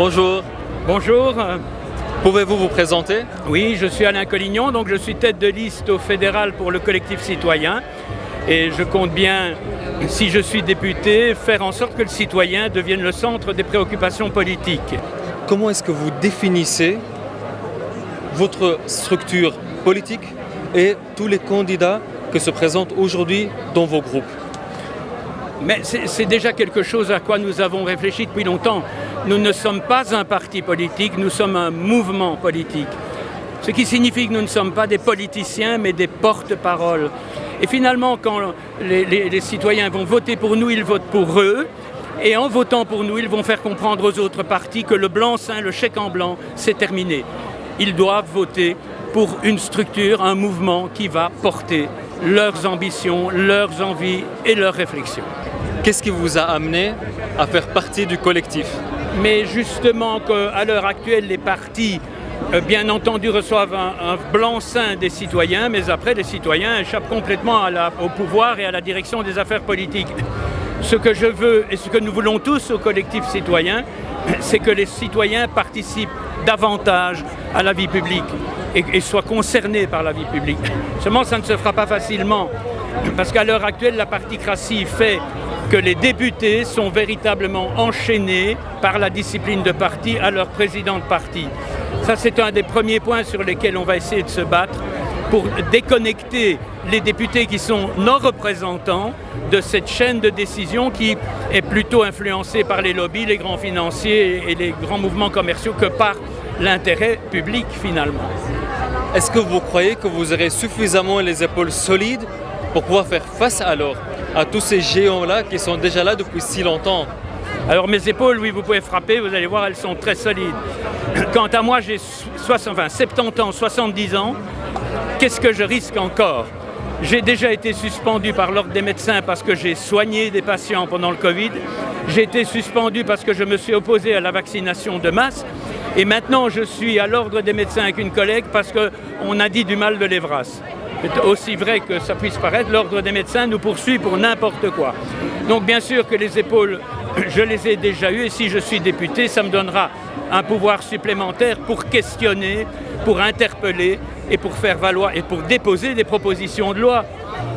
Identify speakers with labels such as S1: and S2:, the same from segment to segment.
S1: Bonjour,
S2: Bonjour,
S1: pouvez-vous vous présenter?
S2: oui, je suis Alain Collignon, donc je suis tête de liste au fédéral pour le collectif citoyen et je compte bien, si je suis député, faire en sorte que le citoyen devienne le centre des préoccupations politiques.
S1: Comment est-ce que vous définissez votre structure politique et tous les candidats qui se présentent aujourd'hui dans vos groupes?
S2: Mais c'est déjà quelque chose à quoi nous avons réfléchi depuis longtemps. Nous ne sommes pas un parti politique, nous sommes un mouvement politique. Ce qui signifie que nous ne sommes pas des politiciens, mais des porte-paroles. Et finalement, quand les citoyens vont voter pour nous, ils votent pour eux. Et en votant pour nous, ils vont faire comprendre aux autres partis que le blanc-seing, le chèque en blanc, c'est terminé. Ils doivent voter pour une structure, un mouvement qui va porter leurs ambitions, leurs envies et leurs réflexions.
S1: Qu'est-ce qui vous a amené à faire partie du collectif?
S2: Mais justement qu'à l'heure actuelle, les partis, bien entendu, reçoivent un blanc-seing des citoyens, mais après, les citoyens échappent complètement au pouvoir et à la direction des affaires politiques. Ce que je veux et ce que nous voulons tous au collectif citoyen, c'est que les citoyens participent davantage à la vie publique et soient concernés par la vie publique. Seulement, ça ne se fera pas facilement, parce qu'à l'heure actuelle, la particratie fait que les députés sont véritablement enchaînés par la discipline de parti à leur président de parti. Ça, c'est un des premiers points sur lesquels on va essayer de se battre pour déconnecter les députés qui sont nos représentants de cette chaîne de décision qui est plutôt influencée par les lobbies, les grands financiers et les grands mouvements commerciaux que par l'intérêt public finalement.
S1: Est-ce que vous croyez que vous aurez suffisamment les épaules solides pour pouvoir faire face alors à tous ces géants-là qui sont déjà là depuis si longtemps?
S2: Alors mes épaules, oui, vous pouvez frapper, vous allez voir, elles sont très solides. Quant à moi, j'ai 70 ans, 70 ans. Qu'est-ce que je risque encore? J'ai déjà été suspendu par l'Ordre des médecins parce que j'ai soigné des patients pendant le Covid. J'ai été suspendu parce que je me suis opposé à la vaccination de masse. Et maintenant, je suis à l'Ordre des médecins avec une collègue parce qu'on a dit du mal de l'Evras. C'est aussi vrai que ça puisse paraître, l'Ordre des médecins nous poursuit pour n'importe quoi. Donc bien sûr que les épaules, je les ai déjà eues et si je suis député, ça me donnera un pouvoir supplémentaire pour questionner, pour interpeller et pour faire valoir et pour déposer des propositions de loi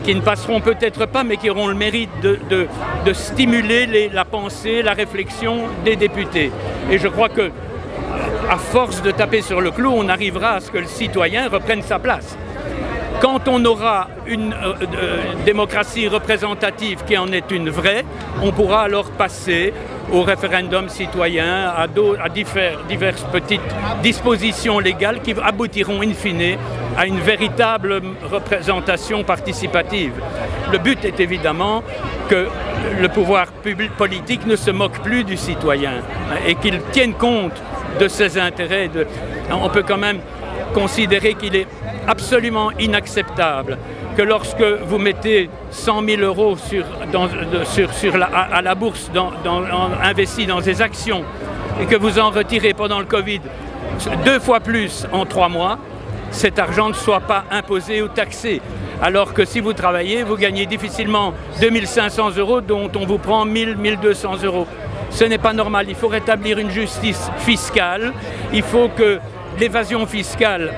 S2: qui ne passeront peut-être pas mais qui auront le mérite de stimuler la pensée, la réflexion des députés. Et je crois que à force de taper sur le clou, on arrivera à ce que le citoyen reprenne sa place. Quand on aura une démocratie représentative qui en est une vraie, on pourra alors passer au référendum citoyen, à diverses petites dispositions légales qui aboutiront in fine à une véritable représentation participative. Le but est évidemment que le pouvoir public politique ne se moque plus du citoyen et qu'il tienne compte de ses intérêts. On peut quand même considérer qu'il est absolument inacceptable que lorsque vous mettez 100 000 euros à la bourse investis dans des actions et que vous en retirez pendant le Covid 2 fois plus en 3 mois, cet argent ne soit pas imposé ou taxé. Alors que si vous travaillez, vous gagnez difficilement 2 500 euros dont on vous prend 1 000, 1 200 euros. Ce n'est pas normal. Il faut rétablir une justice fiscale. Il faut que l'évasion fiscale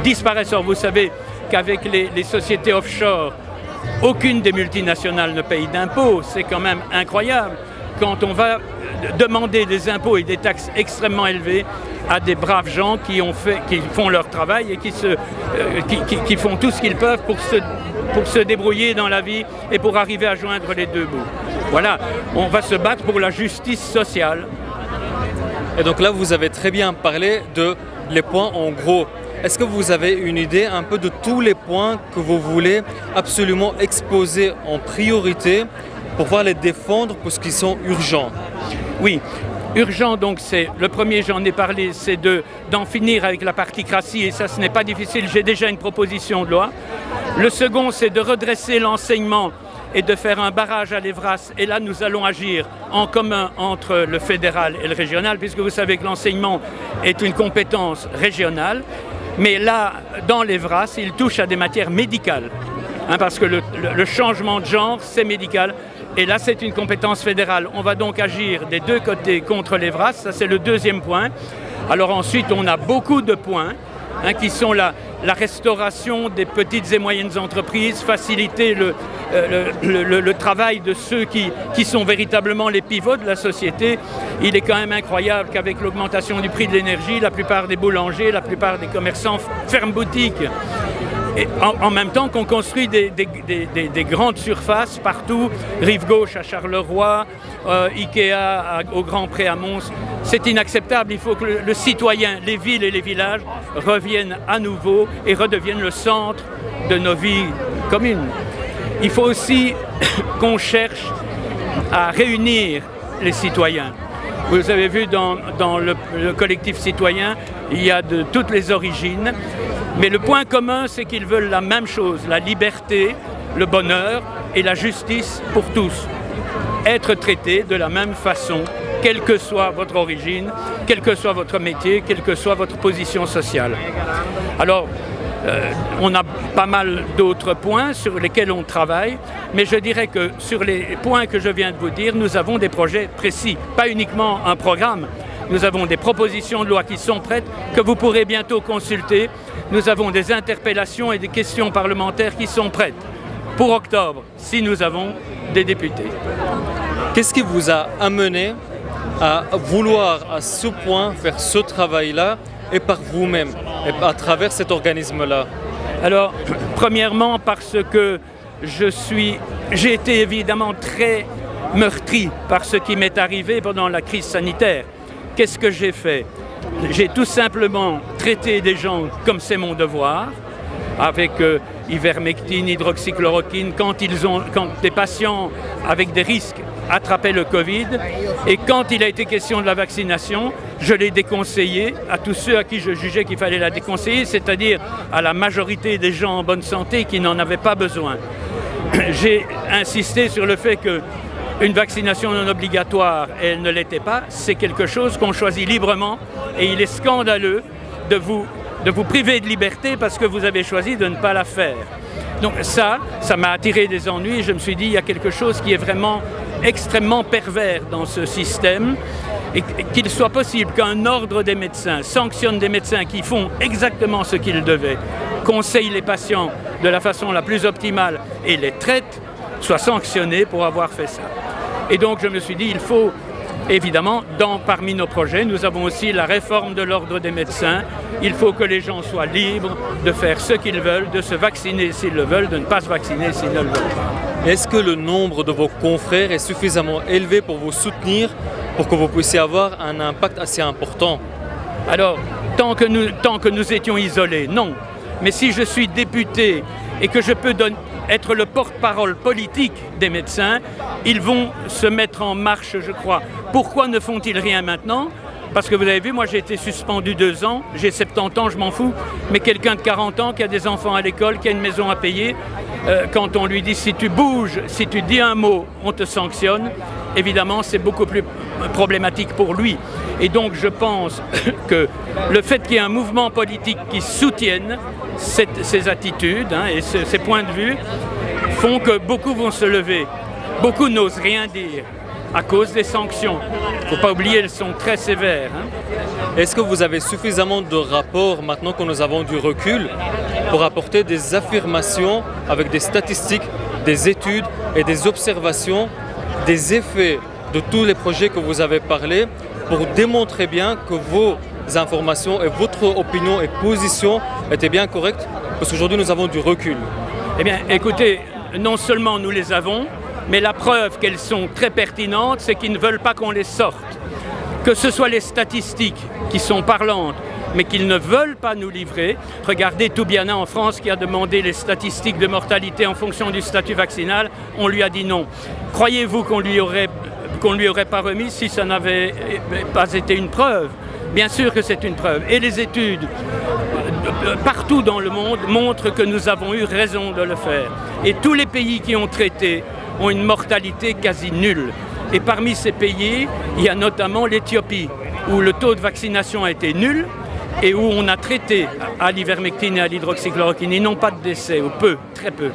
S2: disparaisse. Or, vous savez qu'avec les sociétés offshore, aucune des multinationales ne paye d'impôts. C'est quand même incroyable. Quand on va demander des impôts et des taxes extrêmement élevés à des braves gens qui font leur travail et qui font tout ce qu'ils peuvent pour se débrouiller dans la vie et pour arriver à joindre les deux bouts. Voilà, on va se battre pour la justice sociale.
S1: Et donc là, vous avez très bien parlé de les points en gros. Est-ce que vous avez une idée un peu de tous les points que vous voulez absolument exposer en priorité pour pouvoir les défendre parce qu'ils sont urgents?
S2: Oui, urgent donc c'est, le premier j'en ai parlé, c'est d'en finir avec la particratie et ça ce n'est pas difficile, j'ai déjà une proposition de loi. Le second c'est de redresser l'enseignement et de faire un barrage à l'Evras. Et là, nous allons agir en commun entre le fédéral et le régional, puisque vous savez que l'enseignement est une compétence régionale. Mais là, dans l'Evras, il touche à des matières médicales, parce que le changement de genre, c'est médical. Et là, c'est une compétence fédérale. On va donc agir des deux côtés contre les VRAS, ça c'est le deuxième point. Alors ensuite, on a beaucoup de points qui sont la restauration des petites et moyennes entreprises, faciliter le travail de ceux qui sont véritablement les pivots de la société. Il est quand même incroyable qu'avec l'augmentation du prix de l'énergie, la plupart des boulangers, la plupart des commerçants ferment boutique. Et en même temps qu'on construit des grandes surfaces partout, Rive Gauche à Charleroi, Ikea au Grand Pré à Mons, c'est inacceptable. Il faut que le citoyen, les villes et les villages reviennent à nouveau et redeviennent le centre de nos vies communes. Il faut aussi qu'on cherche à réunir les citoyens. Vous avez vu dans le collectif citoyen, il y a de toutes les origines. Mais le point commun, c'est qu'ils veulent la même chose, la liberté, le bonheur et la justice pour tous. Être traités de la même façon, quelle que soit votre origine, quel que soit votre métier, quelle que soit votre position sociale. Alors, on a pas mal d'autres points sur lesquels on travaille, mais je dirais que sur les points que je viens de vous dire, nous avons des projets précis, pas uniquement un programme. Nous avons des propositions de loi qui sont prêtes, que vous pourrez bientôt consulter. Nous avons des interpellations et des questions parlementaires qui sont prêtes pour octobre, si nous avons des députés.
S1: Qu'est-ce qui vous a amené à vouloir à ce point faire ce travail-là et par vous-même, et à travers cet organisme-là?
S2: Alors, premièrement, parce que j'ai été évidemment très meurtri par ce qui m'est arrivé pendant la crise sanitaire. Qu'est-ce que j'ai fait? J'ai tout simplement traité des gens comme c'est mon devoir, avec ivermectine, hydroxychloroquine, quand des patients avec des risques attrapaient le Covid. Et quand il a été question de la vaccination, je l'ai déconseillé à tous ceux à qui je jugeais qu'il fallait la déconseiller, c'est-à-dire à la majorité des gens en bonne santé qui n'en avaient pas besoin. J'ai insisté sur le fait que une vaccination non obligatoire, et elle ne l'était pas, c'est quelque chose qu'on choisit librement et il est scandaleux de vous priver de liberté parce que vous avez choisi de ne pas la faire. Donc ça m'a attiré des ennuis et je me suis dit il y a quelque chose qui est vraiment extrêmement pervers dans ce système et qu'il soit possible qu'un ordre des médecins sanctionne des médecins qui font exactement ce qu'ils devaient, conseille les patients de la façon la plus optimale et les traite, soit sanctionné pour avoir fait ça. Et donc je me suis dit, il faut évidemment, parmi nos projets, nous avons aussi la réforme de l'ordre des médecins. Il faut que les gens soient libres de faire ce qu'ils veulent, de se vacciner s'ils le veulent, de ne pas se vacciner s'ils ne le veulent pas.
S1: Est-ce que le nombre de vos confrères est suffisamment élevé pour vous soutenir, pour que vous puissiez avoir un impact assez important?
S2: Alors, tant que nous étions isolés, non. Mais si je suis député et que je peux être le porte-parole politique des médecins, ils vont se mettre en marche, je crois. Pourquoi ne font-ils rien maintenant? Parce que vous avez vu, moi j'ai été suspendu 2 ans, j'ai 70 ans, je m'en fous, mais quelqu'un de 40 ans qui a des enfants à l'école, qui a une maison à payer, quand on lui dit si tu bouges, si tu dis un mot, on te sanctionne, évidemment c'est beaucoup plus problématique pour lui. Et donc je pense que le fait qu'il y ait un mouvement politique qui soutienne ces attitudes et ces points de vue font que beaucoup vont se lever. Beaucoup n'osent rien dire à cause des sanctions. Il ne faut pas oublier, elles sont très sévères.
S1: Est-ce que vous avez suffisamment de rapports maintenant que nous avons du recul pour apporter des affirmations avec des statistiques, des études et des observations, des effets de tous les projets que vous avez parlé pour démontrer bien que vos informations et votre opinion et position étaient bien correctes? Parce qu'aujourd'hui nous avons du recul.
S2: Eh bien écoutez, non seulement nous les avons, mais la preuve qu'elles sont très pertinentes, c'est qu'ils ne veulent pas qu'on les sorte. Que ce soit les statistiques qui sont parlantes, mais qu'ils ne veulent pas nous livrer. Regardez Toubiana en France qui a demandé les statistiques de mortalité en fonction du statut vaccinal. On lui a dit non. Croyez-vous qu'on lui aurait pas remis si ça n'avait pas été une preuve? Bien sûr que c'est une preuve. Et les études partout dans le monde montrent que nous avons eu raison de le faire. Et tous les pays qui ont traité ont une mortalité quasi nulle. Et parmi ces pays, il y a notamment l'Éthiopie, où le taux de vaccination a été nul et où on a traité à l'ivermectine et à l'hydroxychloroquine. Ils n'ont pas de décès, ou peu, très peu.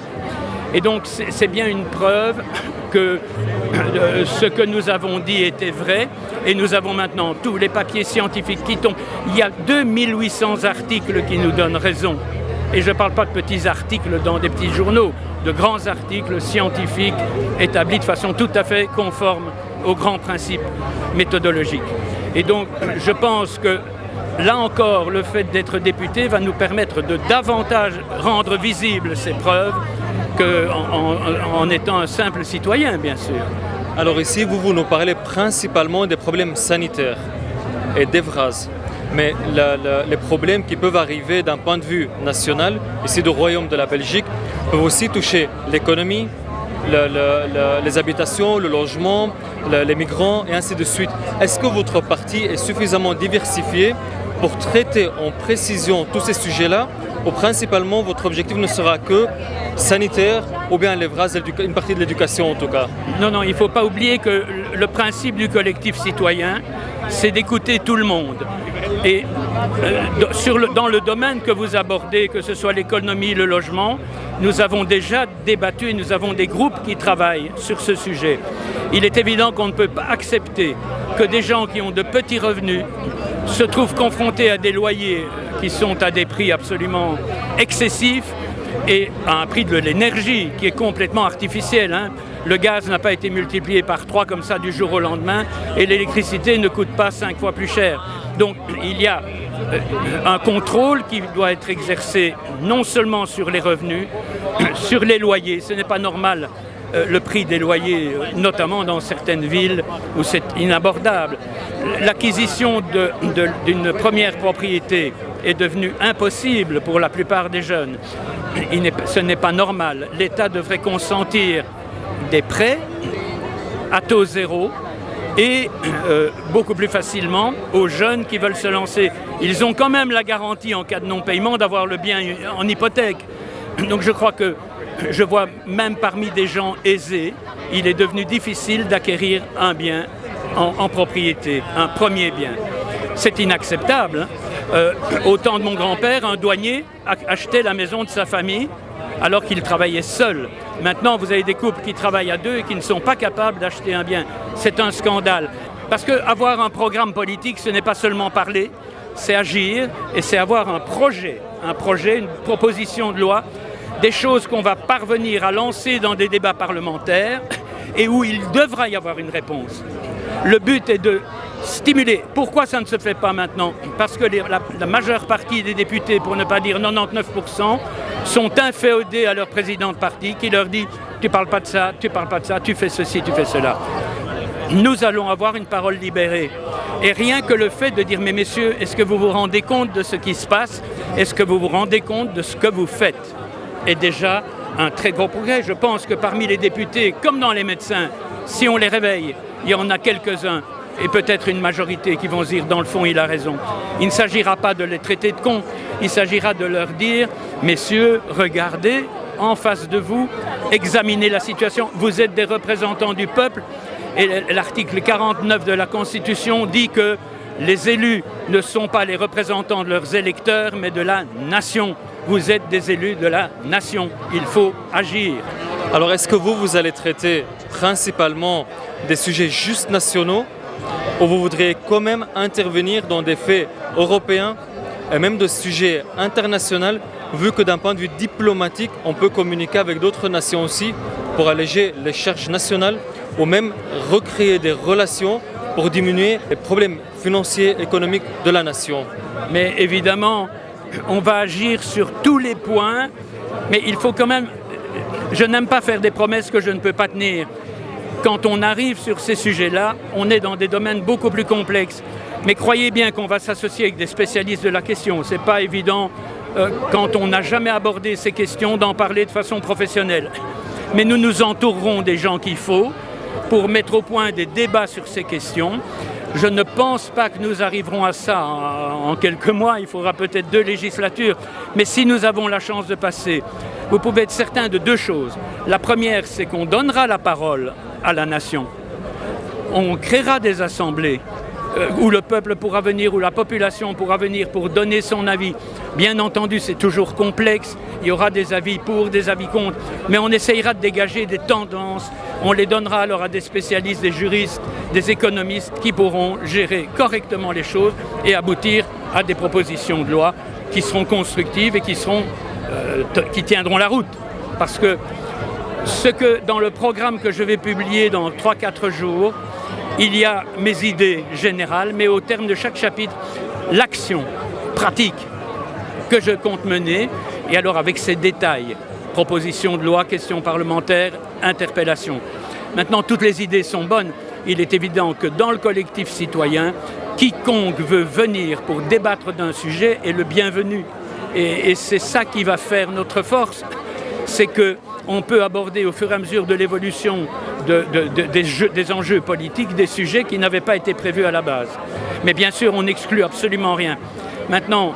S2: Et donc c'est bien une preuve que ce que nous avons dit était vrai, et nous avons maintenant tous les papiers scientifiques qui tombent. Il y a 2800 articles qui nous donnent raison. Et je ne parle pas de petits articles dans des petits journaux, de grands articles scientifiques établis de façon tout à fait conforme aux grands principes méthodologiques. Et donc je pense que là encore, le fait d'être député va nous permettre de davantage rendre visibles ces preuves qu'en étant un simple citoyen, bien sûr.
S1: Alors ici, vous nous parlez principalement des problèmes sanitaires et d'Evraz. Mais les problèmes qui peuvent arriver d'un point de vue national, ici du Royaume de la Belgique, peuvent aussi toucher l'économie, les habitations, le logement, les migrants et ainsi de suite. Est-ce que votre parti est suffisamment diversifié pour traiter en précision tous ces sujets-là, ou principalement votre objectif ne sera que sanitaire ou bien une partie de l'éducation en tout cas?
S2: Non, il ne faut pas oublier que le principe du collectif citoyen, c'est d'écouter tout le monde. Et dans le domaine que vous abordez, que ce soit l'économie, le logement, nous avons déjà débattu et nous avons des groupes qui travaillent sur ce sujet. Il est évident qu'on ne peut pas accepter que des gens qui ont de petits revenus se trouvent confrontés à des loyers qui sont à des prix absolument excessifs et à un prix de l'énergie qui est complètement artificiel. Le gaz n'a pas été multiplié par 3 comme ça du jour au lendemain et l'électricité ne coûte pas 5 fois plus cher. Donc il y a un contrôle qui doit être exercé non seulement sur les revenus, sur les loyers. Ce n'est pas normal le prix des loyers, notamment dans certaines villes où c'est inabordable. L'acquisition d'une première propriété est devenue impossible pour la plupart des jeunes. Ce n'est pas normal. L'État devrait consentir des prêts à taux zéro et beaucoup plus facilement aux jeunes qui veulent se lancer. Ils ont quand même la garantie en cas de non-paiement d'avoir le bien en hypothèque. Donc je crois que je vois même parmi des gens aisés, il est devenu difficile d'acquérir un bien en propriété, un premier bien. C'est inacceptable. Au temps de mon grand-père, un douanier achetait la maison de sa famille alors qu'il travaillait seul. Maintenant, vous avez des couples qui travaillent à deux et qui ne sont pas capables d'acheter un bien. C'est un scandale. Parce qu'avoir un programme politique, ce n'est pas seulement parler, c'est agir et c'est avoir un projet, une proposition de loi, des choses qu'on va parvenir à lancer dans des débats parlementaires et où il devra y avoir une réponse. Le but est de stimuler. Pourquoi ça ne se fait pas maintenant? Parce que la majeure partie des députés, pour ne pas dire 99%, sont inféodés à leur président de parti qui leur dit « tu parles pas de ça, tu parles pas de ça, tu fais ceci, tu fais cela ». Nous allons avoir une parole libérée. Et rien que le fait de dire « mais messieurs, est-ce que vous vous rendez compte de ce qui se passe? Est-ce que vous vous rendez compte de ce que vous faites ?» est déjà un très gros progrès. Je pense que parmi les députés, comme dans les médecins, si on les réveille, il y en a quelques-uns et peut-être une majorité qui vont se dire dans le fond il a raison. Il ne s'agira pas de les traiter de cons, il s'agira de leur dire messieurs, regardez en face de vous, examinez la situation, vous êtes des représentants du peuple et l'article 49 de la Constitution dit que les élus ne sont pas les représentants de leurs électeurs mais de la nation. Vous êtes des élus de la nation, il faut agir.
S1: Alors est-ce que vous allez traiter principalement des sujets juste nationaux ou vous voudriez quand même intervenir dans des faits européens et même de sujets internationaux, vu que d'un point de vue diplomatique, on peut communiquer avec d'autres nations aussi pour alléger les charges nationales ou même recréer des relations pour diminuer les problèmes financiers, économiques de la nation?
S2: Mais évidemment, on va agir sur tous les points, mais il faut quand même... Je n'aime pas faire des promesses que je ne peux pas tenir. Quand on arrive sur ces sujets-là, on est dans des domaines beaucoup plus complexes. Mais croyez bien qu'on va s'associer avec des spécialistes de la question. Ce n'est pas évident, quand on n'a jamais abordé ces questions, d'en parler de façon professionnelle. Mais nous nous entourerons des gens qu'il faut pour mettre au point des débats sur ces questions. Je ne pense pas que nous arriverons à ça en quelques mois, il faudra peut-être 2 législatures. Mais si nous avons la chance de passer, vous pouvez être certain de 2 choses. La première, c'est qu'on donnera la parole à la nation. On créera des assemblées où le peuple pourra venir, où la population pourra venir pour donner son avis. Bien entendu, c'est toujours complexe, il y aura des avis pour, des avis contre, mais on essayera de dégager des tendances, on les donnera alors à des spécialistes, des juristes, des économistes qui pourront gérer correctement les choses et aboutir à des propositions de loi qui seront constructives et qui tiendront la route. Parce que dans le programme que je vais publier dans 3-4 jours, il y a mes idées générales, mais au terme de chaque chapitre, l'action pratique que je compte mener, et alors avec ses détails, propositions de loi, questions parlementaires, interpellations. Maintenant, toutes les idées sont bonnes. Il est évident que dans le collectif citoyen, quiconque veut venir pour débattre d'un sujet est le bienvenu. Et c'est ça qui va faire notre force, c'est qu'on peut aborder au fur et à mesure de l'évolution des enjeux politiques, des sujets qui n'avaient pas été prévus à la base. Mais bien sûr, on n'exclut absolument rien. Maintenant,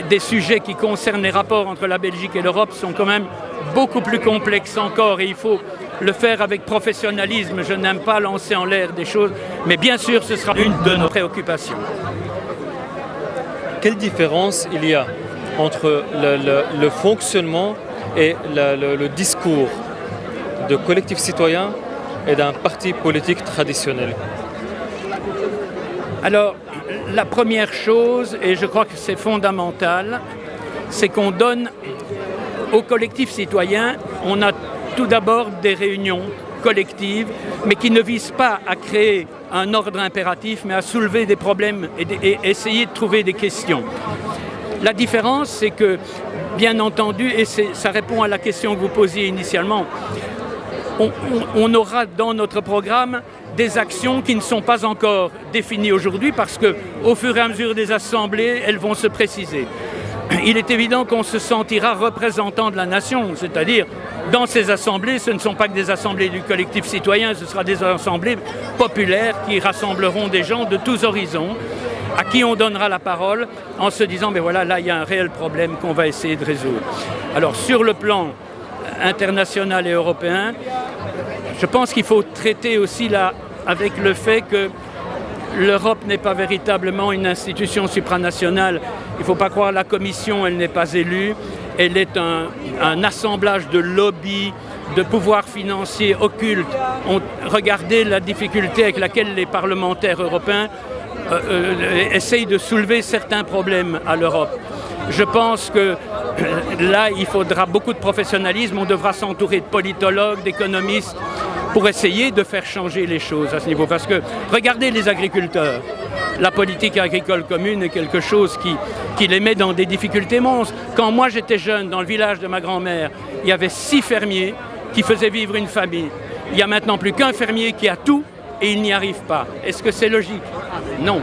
S2: des sujets qui concernent les rapports entre la Belgique et l'Europe sont quand même beaucoup plus complexes encore et il faut le faire avec professionnalisme. Je n'aime pas lancer en l'air des choses, mais bien sûr, ce sera une de nos préoccupations.
S1: Quelle différence il y a entre le fonctionnement et le discours de collectif citoyen et d'un parti politique traditionnel?
S2: Alors, la première chose, et je crois que c'est fondamental, c'est qu'on donne au collectif citoyen, on a tout d'abord des réunions collectives, mais qui ne visent pas à créer un ordre impératif, mais à soulever des problèmes et essayer de trouver des questions. La différence, c'est que, bien entendu, et ça répond à la question que vous posiez initialement, on aura dans notre programme des actions qui ne sont pas encore définies aujourd'hui parce qu'au fur et à mesure des assemblées, elles vont se préciser. Il est évident qu'on se sentira représentant de la nation, c'est-à-dire dans ces assemblées, ce ne sont pas que des assemblées du collectif citoyen, ce sera des assemblées populaires qui rassembleront des gens de tous horizons, à qui on donnera la parole en se disant, mais voilà, là il y a un réel problème qu'on va essayer de résoudre. Alors sur le plan international et européen, je pense qu'il faut traiter aussi là avec le fait que l'Europe n'est pas véritablement une institution supranationale. Il ne faut pas croire la Commission, elle n'est pas élue. Elle est un assemblage de lobbies, de pouvoirs financiers occultes. Regardez la difficulté avec laquelle les parlementaires européens essayent de soulever certains problèmes à l'Europe. Je pense que là, il faudra beaucoup de professionnalisme. On devra s'entourer de politologues, d'économistes, pour essayer de faire changer les choses à ce niveau. Parce que, regardez les agriculteurs. La politique agricole commune est quelque chose qui les met dans des difficultés monstres. Quand moi j'étais jeune, dans le village de ma grand-mère, il y avait 6 fermiers qui faisaient vivre une famille. Il n'y a maintenant plus qu'un fermier qui a tout et il n'y arrive pas. Est-ce que c'est logique? Non.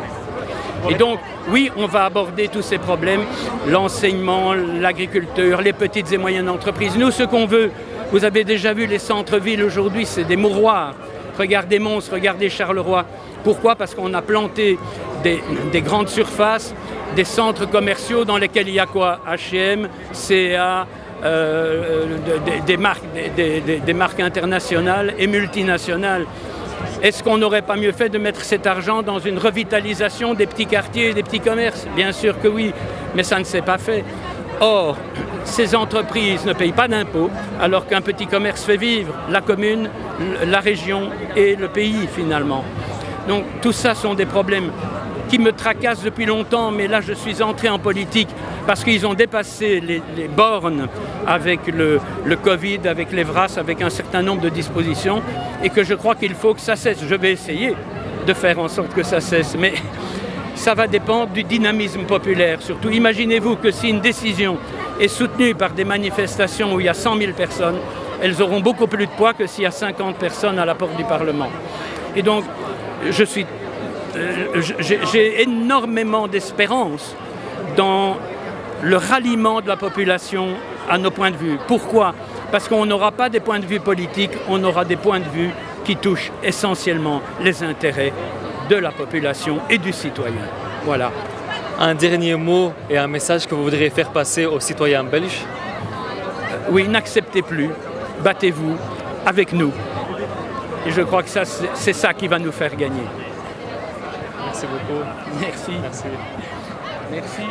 S2: Et donc, oui, on va aborder tous ces problèmes, l'enseignement, l'agriculture, les petites et moyennes entreprises. Nous, ce qu'on veut, vous avez déjà vu les centres-villes aujourd'hui, c'est des mouroirs. Regardez Mons, regardez Charleroi. Pourquoi? Parce qu'on a planté des grandes surfaces, des centres commerciaux dans lesquels il y a quoi? H&M, CA, des marques internationales et multinationales. Est-ce qu'on n'aurait pas mieux fait de mettre cet argent dans une revitalisation des petits quartiers et des petits commerces? Bien sûr que oui, mais ça ne s'est pas fait. Or, ces entreprises ne payent pas d'impôts, alors qu'un petit commerce fait vivre la commune, la région et le pays finalement. Donc tout ça sont des problèmes qui me tracassent depuis longtemps, mais là je suis entré en politique parce qu'ils ont dépassé les bornes avec le Covid, avec les VRAS, avec un certain nombre de dispositions, et que je crois qu'il faut que ça cesse. Je vais essayer de faire en sorte que ça cesse, mais ça va dépendre du dynamisme populaire. Surtout, imaginez-vous que si une décision est soutenue par des manifestations où il y a 100 000 personnes, elles auront beaucoup plus de poids que s'il y a 50 personnes à la porte du Parlement. Et donc, j'ai énormément d'espérance dans le ralliement de la population à nos points de vue. Pourquoi? Parce qu'on n'aura pas des points de vue politiques, on aura des points de vue qui touchent essentiellement les intérêts de la population et du citoyen. Voilà.
S1: Un dernier mot et un message que vous voudriez faire passer aux citoyens belges?
S2: Oui, n'acceptez plus, battez-vous avec nous. Et je crois que c'est ça qui va nous faire gagner.
S1: Merci beaucoup.
S2: Merci.
S1: Merci.
S2: Merci.